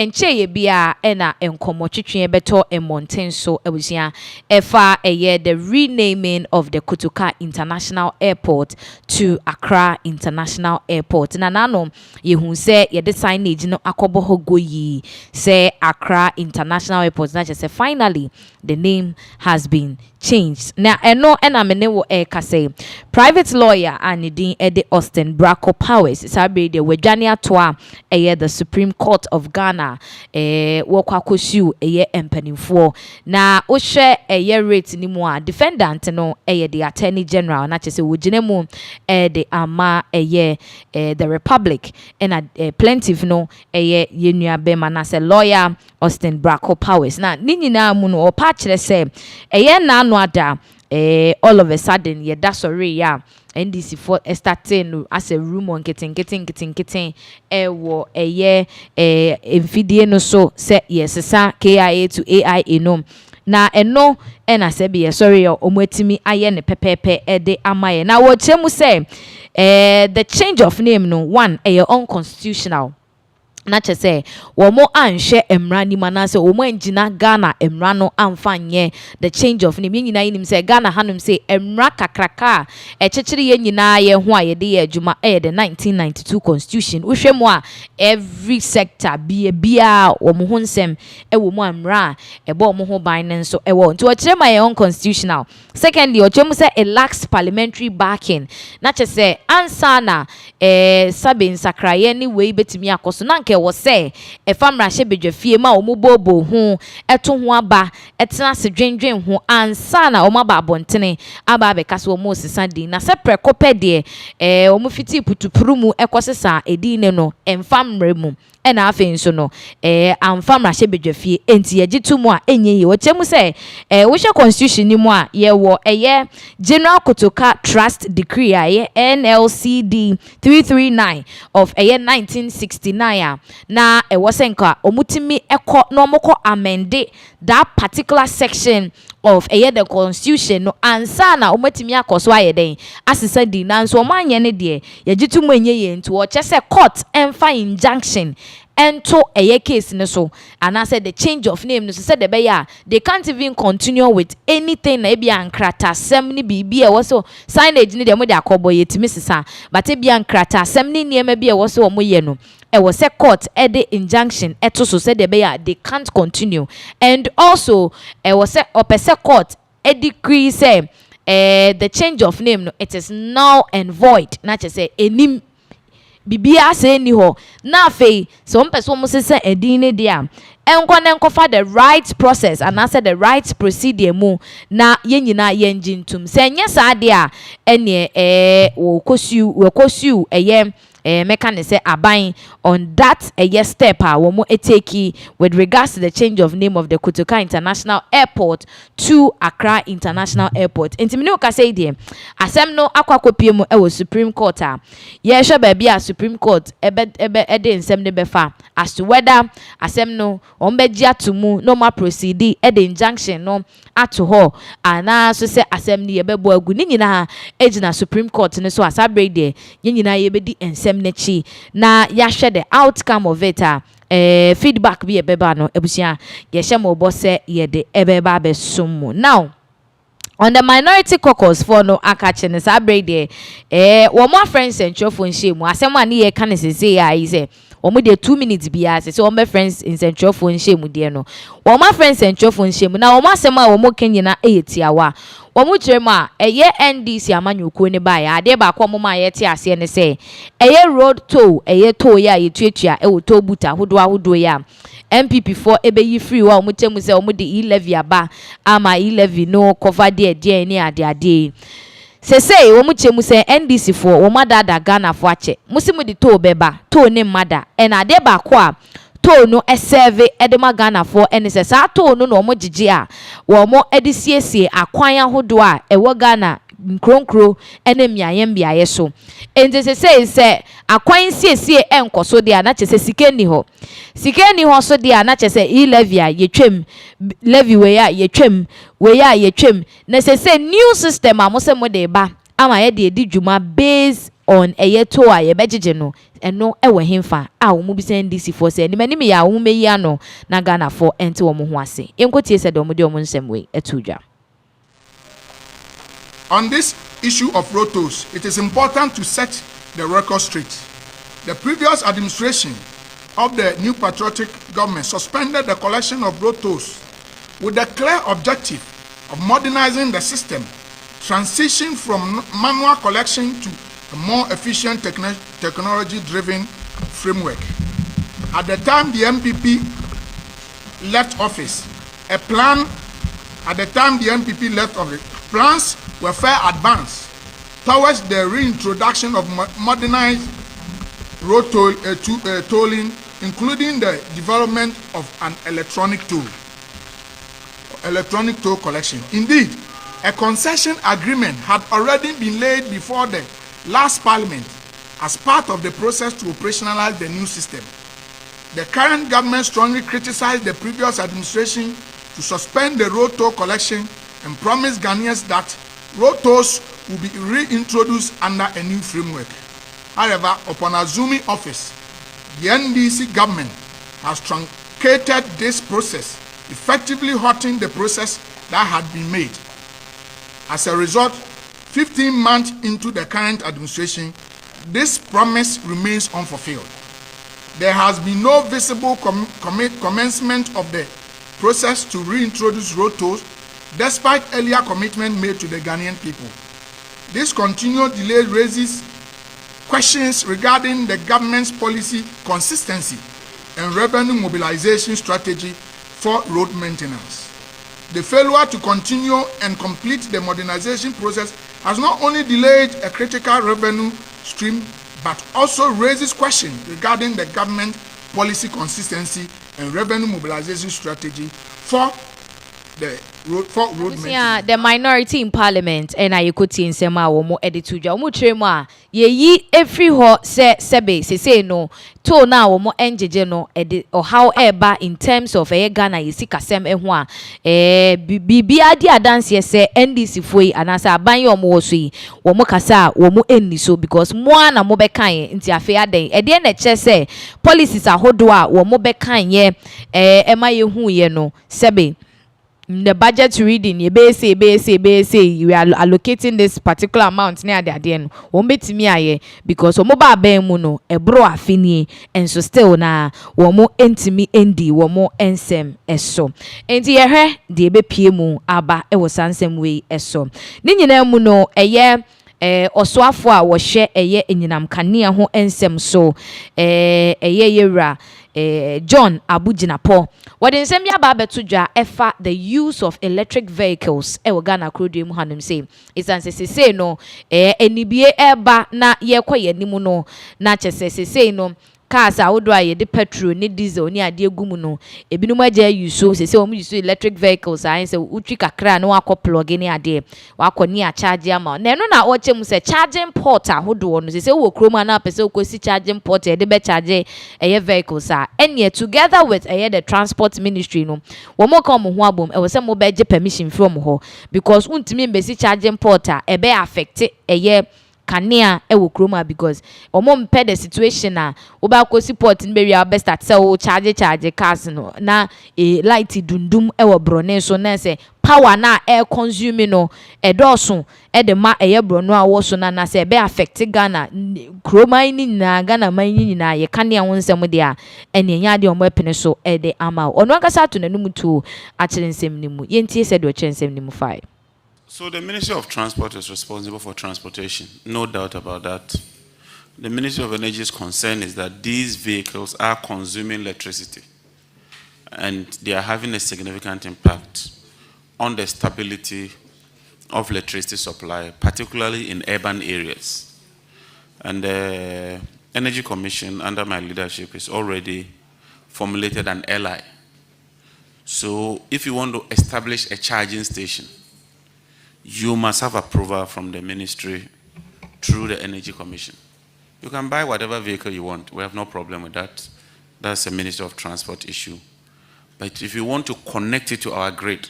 enche ye bia ena enkomo twetwe beto emonten so ebusia efa the renaming of the Kotoka International Airport to Accra International Airport. Na nano yehu se ye de signage no akobo hogo yi se Accra International Airport. Na say finally the name has been changed. Now eno ena mene wo say private lawyer anidin ede Austin Bracco Powers sabe de wedwane atoa the Supreme Court of Ghana wo kwakosu empanimfo na wo hwe rate ni mu a defendant no the Attorney General na chese wo ginemu the ama the Republic and plaintiff no yenua bema na say lawyer Austin Bracco Powers na ni nyina mu no opa kire say na no ada all of a sudden that's sorry NDC for starting as a rumor getting wo mfidie no so say yes sa KIA to AIA no na eno na say be sorry omwetimi aye ne pepepe de amaye na wo chemu say the change of name no one unconstitutional na che say womo anhwe emra ni manase womo angina Ghana emra no amfanye the change of name nyina yinim say Ghana hanum say emra kakraka echechire ye nyina ye ho a ye de ye adwuma the 1992 constitution wohwemu a every sector bia womo ho nsem womo amra ebo womo ho ban ne so ewo nti wo kire ma ye unconstitutional. Secondly ochemu say it lacks parliamentary backing na che say ansa na sabe nsakraye ni we betimi akoso na was say a famra shebedwe fie ma omubobo ho eto ho aba etena se dwendwen ho ansa na omaba abontene aba be kaso mo sesa din na se prekope de omufiti putupuru mu ekosesa edin no emfamre mu ena afen so no amfamra shebedwe fie enti yegitu mu a enye ye wochemu say wo hwe constitution ni mu a ye wo General Kotoka Trust Decree NLCD 339 of 1969 na ewosenka omutimi eko no moko amende that particular section of the constitution no ansa na omutimi akoso ayeden asesa di na nso omanye ne de yegitu mu enye ye nti wo chese court emfa injunction ento case ne so and I said the change of name no said the they can't even continue with anything na ebia ankrata sem ni bibia wo so signage ni de mo de akobo yetimi sesa but ebia ankrata sem ni niema bia wo so mo ye no was a court the injunction eto so said they can't continue and also was a opese court a decree say the change of name no it is null and void na say enim bibia say ni ho na afei so mpeso mo sese edin ne dia enko for the right process and I said the right procedure mu na yenyina yenjintum se nya sa de a ene wo kosu mechanic say abain on that step wo mo eteki with regards to the change of name of the Kotoka International Airport to Accra International Airport. Intimini ka say there asem no akwakopie mu e Supreme Court ye hwe ba bia Supreme Court ebe de nsem ne befa as to whether asem no ombeji atumu normal proceed the injunction no ato ho ana so say asem ne ye bebo agu ni nyina ejina Supreme Court ne so asabre de nyina ye bedi ensem nechi na ya hwe the outcome of it feedback bi ebeba no ebusia ye hye mo bo se ye de ebeba be sum now on the minority caucus for no akache ne sabre de wo mo friends and chofo nhemu asem ani ye kan se ya yi se omo de 2 minutes bia se o me friends in central phone shame de no o ma friends central phone shame na o ma sema o mo kenyina eyetiawa o mo kirema NDC amanyuko ne ba ya ade ba kwa mo ma yeti ase ne se road toll toll ya yetuatua wo toll buta hodo ya MPP for ebeyi free wa o mo temu se o mo de e-levy aba ama e-levy no cover de ni ade say wo mu chemu say NDC for wo madada Ghana for ache musimu di to beba to ne mada and ade ba ko a to no serve edema Ghana for and say sa to no no mo gigi a wo mo edisiesie akwan ahodo a ewo Ghana nkronkro ene miayem biaye so ente say akwan siesie enkoso de na chese sikeni ho so de na chese e-levy a yetwem levy we ya yetwem na say new system amose mo de ba ama ye de di dwuma based on a year to a yebejeno and no ewe himfa a wo mu bi send this for say ni mani me ya wo me ya no na Ghana for enti wo mu ho ase enkotie se do mu de wo nsem we etudwa. On this issue of road tolls, it is important to set the record straight. The previous administration of the new patriotic government suspended the collection of road tolls with the clear objective of modernizing the system, transition from manual collection to a more efficient technology-driven framework. At the time the MPP left office, plans were far advanced towards the reintroduction of modernized road tolling, including the development of an electronic toll collection. Indeed, a concession agreement had already been laid before the last parliament as part of the process to operationalize the new system. The current government strongly criticized the previous administration to suspend the road toll collection and promised Ghanaians that road tolls will be reintroduced under a new framework. However, upon assuming office, the NDC government has truncated this process, effectively halting the process that had been made. As a result, 15 months into the current administration, this promise remains unfulfilled. There has been no visible commencement of the process to reintroduce road tolls, despite earlier commitment made to the Ghanaian people. This continued delay raises questions regarding the government's policy consistency and revenue mobilization strategy for road maintenance. The failure to continue and complete the modernization process has not only delayed a critical revenue stream, but also raises questions regarding the government policy consistency and revenue mobilization strategy for road maintenance. Yeah, the minority in parliament and I could see in Sema or more edituja mutrema ye every ho sebe say no to now or more enjeno edit or however in terms of a Ghana yisi kasem ehwa bibia dia dance ye say NDC foi anasa banyo mo sui wo mo kasa wo mo enni so because mo na mo bekan nti afi aden e de na che say policies ahodo a wo mo bekan ye ema ye hu ye no sebe the budget reading you be say you are allocating this particular amount near the end won betimi aye because omo ba ban mu no ebro afini enso still na wo mo entimi endi wo mo ensem eso enti ye hwe de ebe pie mu aba e wo sansem we eso ni nyina mu no eye osoafo a wo hye eye enyinam kanea ho ensem so eye yewra John Abujinapo. What in Sembia Babetudja efa the use of electric vehicles Ghana Krudi Muhanum say is say no enibie eba na ye kwaye nimu no na chese say no cars awodro aye de petrol ni diesel ni ade egumu no ebinum agya use say omu use electric vehicles ayin say utwi kakra na wakọ plug ni ade wakọ ni a charge ama na eno na oche mu say charging port ahodo no say wo kroma na pese okosi charging port e de be charge eye vehicles a ene together with the transport ministry no wo mo ka mo ho abom e wo say mo be je permission from ho because untimi mbesi charging port a e be affect eye kanea ewo kroma because omo mpe the situation na oba kosi port nbe wi best start say charge cars no na light dundum ewo brone so na say power na air consuming no edoso de ma eye brono a wo so na say be affect Ghana kroma ni na Ghana man ni na ye kanea wonsem de a ene nya de omo epene so de ama ono akasa to nanum tu a kyerensem ni mu yentie se de kyerensem ni mu fai. So the Ministry of Transport is responsible for transportation, no doubt about that. The Ministry of Energy's concern is that these vehicles are consuming electricity and they are having a significant impact on the stability of electricity supply, particularly in urban areas. And the Energy Commission, under my leadership, is already formulated an LI. So if you want to establish a charging station, you must have approval from the ministry through the Energy Commission. You can buy whatever vehicle you want. We have no problem with that. That's a Ministry of Transport issue. But if you want to connect it to our grid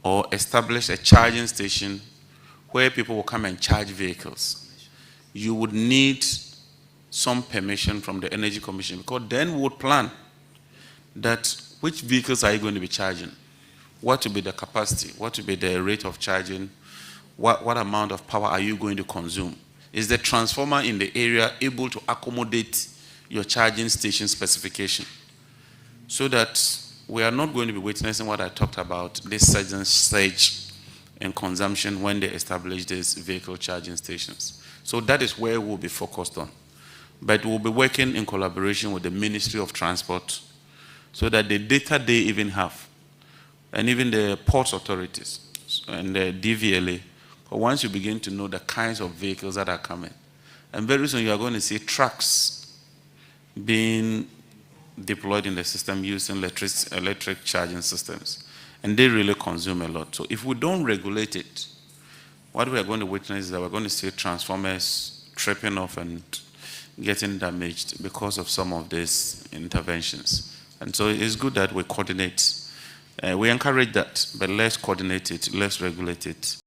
or establish a charging station where people will come and charge vehicles, you would need some permission from the Energy Commission, because then we would plan that which vehicles are you going to be charging, what will be the capacity, what will be the rate of charging, what amount of power are you going to consume? Is the transformer in the area able to accommodate your charging station specification? So that we are not going to be witnessing what I talked about, this sudden surge in consumption when they establish these vehicle charging stations. So that is where we'll be focused on. But we'll be working in collaboration with the Ministry of Transport so that the data they even have, and even the ports authorities and the DVLA, once you begin to know the kinds of vehicles that are coming, and very soon you are going to see trucks being deployed in the system using electric charging systems, and they really consume a lot. So if we don't regulate it, what we are going to witness is that we're going to see transformers tripping off and getting damaged because of some of these interventions. And so it's good that we coordinate. We encourage that, but let's coordinate it, let's regulate it.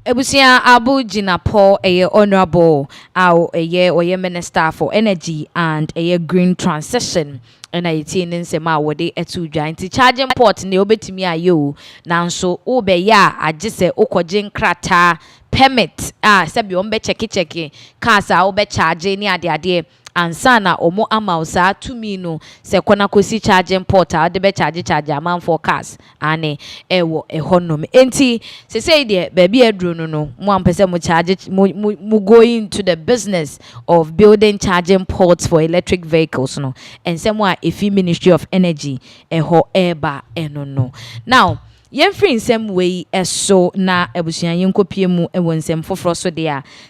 Ebusia Abu Jinapo, a honorable, oye Minister for Energy and a Green Transition. And I think in Sema where they to join the charging port ne obetimi ayo nanso obeya agise okojin krata permit sebi ombe cheki kasa obe charge ni ade ansana omo amausa to me no se kona kosi charging port de be charge amount for cars ane ewo ehonom enti se say de baby edru no mo ampese mo charge mo going to the business of building charging ports for electric vehicles no and somewhere if Ministry of Energy eho eba no now yen free nsem we eso na ebusuan yen kopie mu ewo nsem foforo so de a